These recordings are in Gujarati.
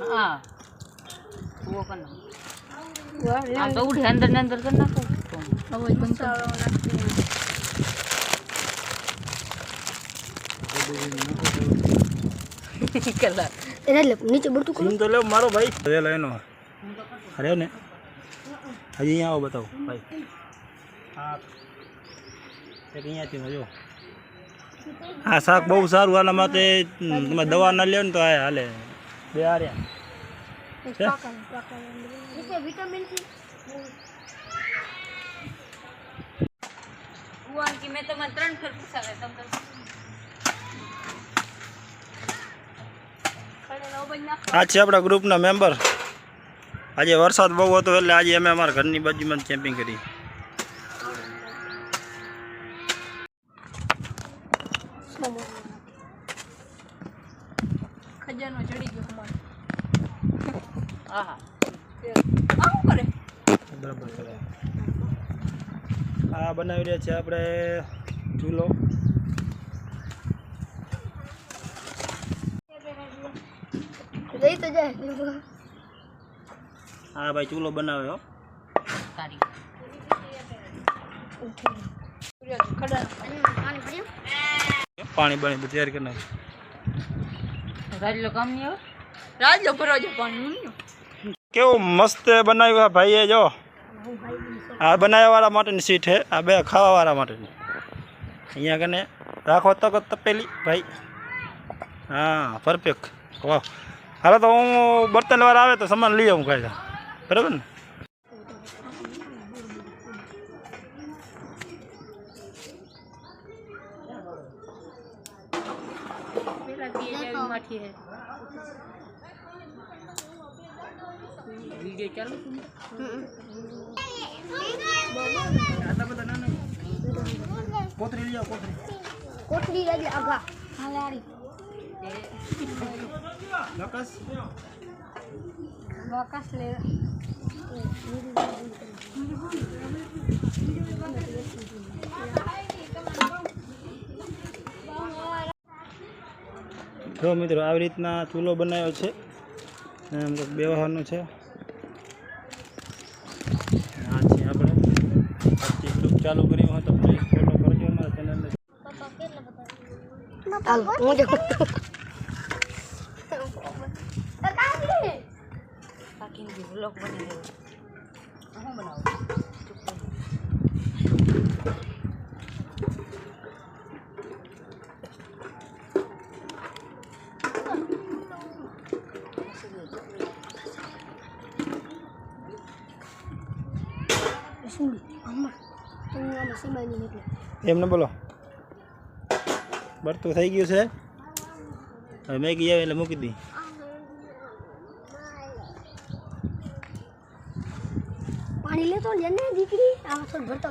हाँ वो करना आप तो उठे अंदर ने अंदर करना को अब मसाला नाखते कलर એને લે નીચે બળતું કરો તો લે મારો ભાઈ હવે લે એનો અરે ને હજી અહીંયા આવો બતાવો ભાઈ હા એક અહીંયાથી જો આ શાક બહુ સારું આના માટે તમે દવા ના લ્યો ને તો આ હાલે બે આ રહ્યા વિટામિન સી ઉવાન કી મે તમને 3 ફેર પૂછાવે તમને આ છે આપણા ગ્રુપના મેમ્બર આજે વરસાદ બહુ હતો એટલે આજે અમે અમારા ઘરની બાજુમાં કેમ્પિંગ કરી ખજાનો ચડી ગયો અમાર આહા આવું કરે બરાબર કરે આ બનાવી રહ્યા છે આપણે ચૂલો લઈ તો જાય હા ભાઈ ચૂલો બનાવે હો તારી પાણી પાણી બધું તૈયાર કરી નાખ રાજલો કામ નહીં આવે રાજલો ભરો જો પાણી નહીં કેવું મસ્ત બનાવ્યું ભાઈએ જો આ બનાવવા વાળા માટેની સીટ છે આ બે ખાવા વાળા માટેની અહીંયા કને રાખો તક તપેલી ભાઈ હા પરફેક્ટ વાહ હાલો તો હું બર્તન વાર આવે તો સામાન લઈ આવું કાંઈ બરાબર ને वीडियो चालू कोथरी लिया कोथरी ले आगा हालाड़ी बकस ले જો મિત્રો આવી રીતના ચૂલો બનાવ્યો છે એમ તો બેવાનું છે આ છે આપણે યુટ્યુબ ચાલુ કર્યું હોય તો પ્લીઝ ફોલો કરજો અમારા ચેનલને હાલ હું જો કાકીને વ્લોગ બની ગયો હું બનાવું એમને બોલો બરતું થઈ ગયું છે હવે મેગી આવે એટલે મૂકી દી પાણી લેતો ને દીકરી આ થોડું ભરતો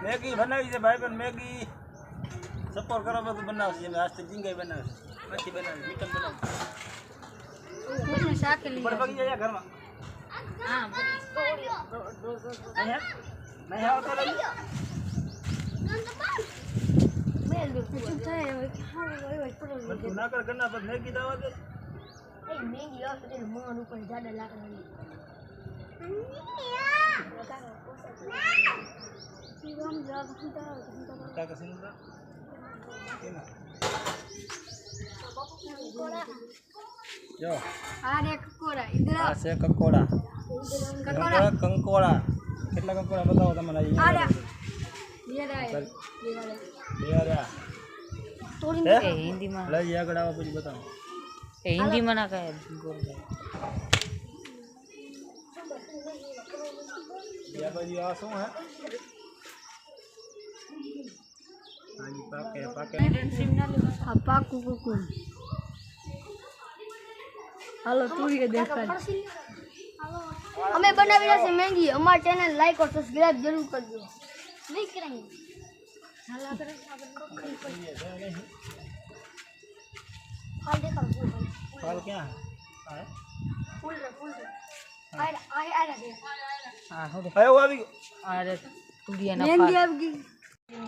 મેગી બનાવી છે ભાઈ પણ મેગી સપોર્ટ કરો તો બનાવશે અમે આજથી ઝીંગાઈ બનાવશે પછી બનાવી મીઠમ બનાવશે બધું શાક લઈ પર પગી જાય ઘરમાં હા નહીં આવતો લઈ મેલ દો શું થાય હા ઓય પડો ના કર કરના પર મેગી દાવા દે એ મેગી આવશે તે મોન ઉપર જાડા લાકડા જો આ રે કકોડા ઇધર આ છે કકોડા કંકોડા કેટલા કંકોડા બતાવો તમને આ રે બેરા તોડી એ હિન્દી માં લઈ આગળ આવો પછી બતાવો એ હિન્દી માં ના કહે ગોર યા ભાઈ આ શું હે આજી પાકે આ પાકુ કુકુ હાલો તું ये દેખાય અમે બનાવી રહ્યા છે મેગી અમાર ચેનલ લાઈક और सब्सक्राइब जरूर करજો नहीं करेंगे ફાલ ક્યાં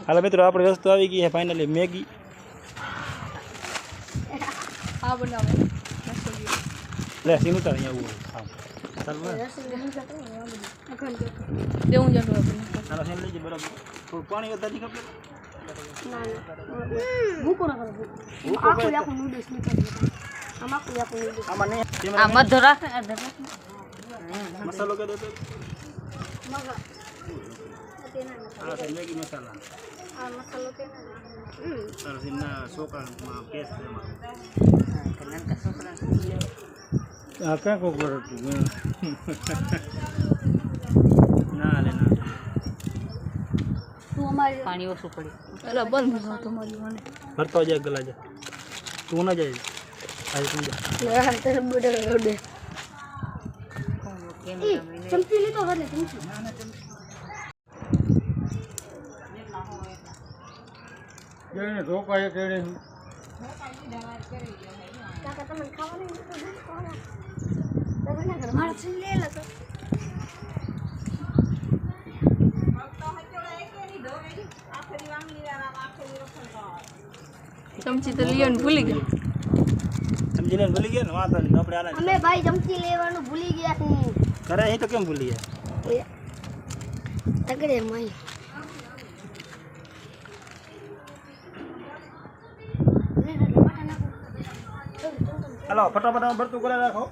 હાલો મિત્રો આપણી વસ્તુ આવી ગઈ છે ફાઇનલી મેગી લે સીન ઉતાર અહીંયા આવું પાણી વધારે મસાલો કરી મેગી મસાલા ક્યાં કોકર ના લે ના પાણી ઓછું પડ્યું એટલે બંધ તમારી મને ભરતો જાય ગલા જા તું ના જાય આજે તું જા ચમચી લીધો એટલે ચમચી જઈને ધોકા કેડે કાકા તમે ખાવાનું મારે છે લે લે તો ચમચી તો લિયોન ભૂલી ગયા સમજી લે ભૂલી ગયા ને વાંધો નહીં આપણે આના અમે ભાઈ ચમચી લેવાનું ભૂલી ગયા હું કરે અહીં તો કેમ ભૂલી ગયા તગડે મય હાલો ફટાફટ ભરતું કરે રાખો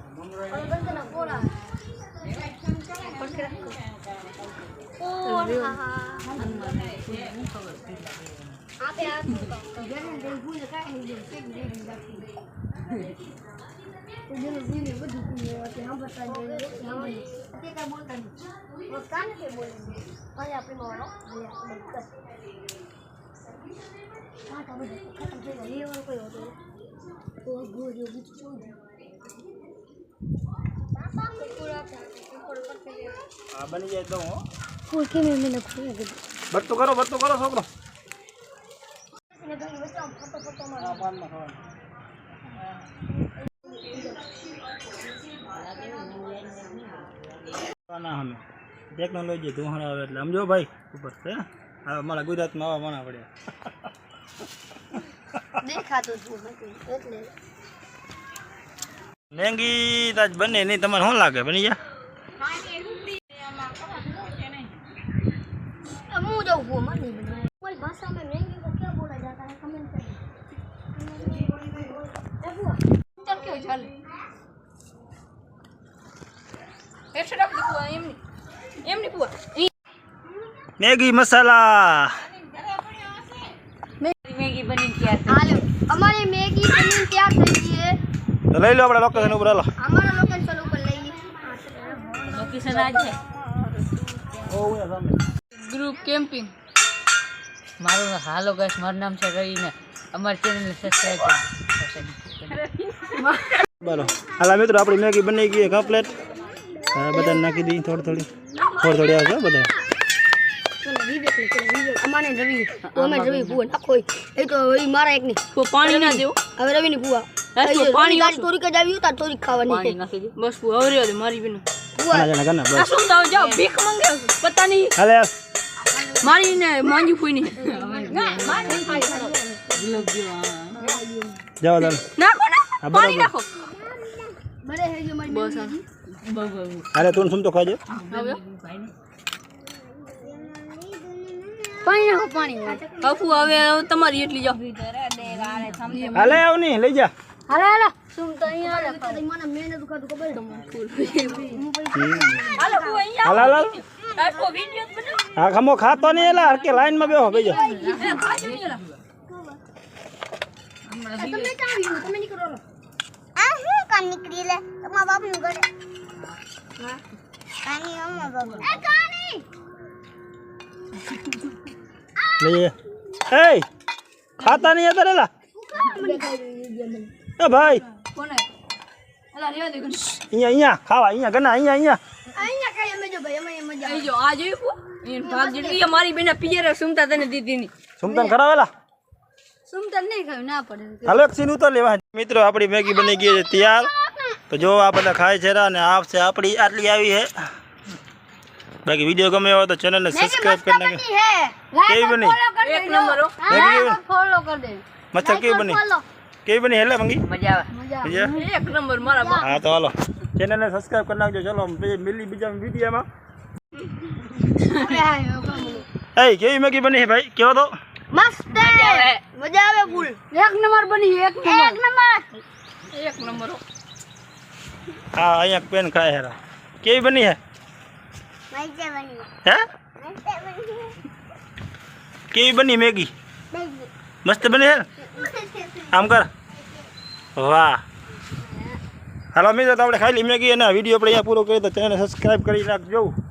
હા બની જાય તો ભરતું કરો છોકરો ટેકનોલોજી ધોરણ આવે એટલે સમજો ભાઈ ઉપર છે અમારા ગુજરાતમાં આવા માણા પડ્યા મેંગી તાજ બને નહીં તમારે શું લાગે બની જા भाषा में महंगी को क्या बोला जाता है कमेंट करिए चल क्यों चल ऐसे रख दो एम नहीं पुआ मैगी मसाला મેગી બની તૈયાર હાલો અમારી મેગી બની તૈયાર થઈ ગઈ છે તો લઈ લો આપણે લોકેશન ઉપર હાલો અમારા લોકેશન ઉપર લઈ લી લોકેશન આ છે ઓ સામે ગ્રુપ કેમ્પિંગ મારું હાલો ગાઈસ મારું નામ છે રવિને અમારી ચેનલને સબસ્ક્રાઇબ કરો બોલો હાલા મિત્રો આપણી મેગી બની ગઈ એક પ્લેટ બધા નાખી દી થોડી આવશે બધા અમાને રવિ અમે રવિ પુआ નાખો એ તો એ મારા એક ની તો પાણી ના દેવો હવે રવિ ની પુआ પાણી ગાડી થોડી જ આવી ઉતાર થોડી ખાવાની પાણી નાખી દે બસ પુआ હવે રહ્યો દે મારી બેન પુआ ના બસ શું તાવ જાઓ ભીખ માંગે પતા નહીં હાલે મારી ને માંજી ફૂઈ ની જાવ દાલ નાખો ના હા, પાણી બરાબર. નાખો બરે હે જો મારી બસ હાલે તું સુમ તો ખાજે હવે પાણી નાખો પાણી બાપુ હવે તમારી એટલી જાઓ હાલે આવ ની લઈ જા હાલા હાલા શું તો અહીંયા મને મેને દુખાતું ખબર હાલો હું અહીંયા હાલ આખો વિડિયો બનાવ હા ખમો ખાતો નહીં એલા હરકે લાઈન માં બેહો બેજો તમે ચાવી તમે નીકળો આ હું કામ નીકળી લે તમારા બાપ નું ઘરે હા કાની અમારા બાપ એ કાની લઈએ એ ખાતા નહીં હતા રેલા એ ભાઈ કોને અલા રેવા દે અહીંયા ખાવા અહીંયા ગના અહીંયા અહીંયા કઈ અમે જો ભાઈ અમે મજા આવી જો આ જોયું કો એ ભાગ જેટલી મારી બેના પિયરે સુમતા તને દીધી ની સુમતન કરાવેલા સુમતન નહીં ખાયું ના પડે હાલો એક સીન ઉતાર લેવા મિત્રો આપણી મેગી બની ગઈ છે તૈયાર તો જો આ બધા ખાય છે અને આપશે આપણી આટલી આવી છે બાકી વિડીયો ગમે હોય તો ચેનલને સબસ્ક્રાઇબ કરી નાખે કેવી બની એક નંબર મેગી ફોલો કર દે મચ્છર કેવી બની કેવી બની હેલે મંગી મજા આવે બીજા એક નંબર મારા બા હા તો હાલો ચેનલને સબસ્ક્રાઇબ કરી નાખજો ચલો મિલી બીજા વિડીયોમાં એ કેવી મેગી બની છે ભાઈ કેવો તો મસ્ત મજા આવે ફૂલ એક નંબર બની એક નંબર હા અહીંયા પેન ખાય હેરા કેવી બની છે મજા બની હે મસ્ત બની કેવી બની મેગી મસ્ત બની છે આમ કર વાહ હાલો મિત્રો તો આપણે ખાઈ લી મેગી અને વિડીયો આપણે અહીંયા પૂરો કરીએ તો ચેનલને સબસ્ક્રાઇબ કરી નાખજો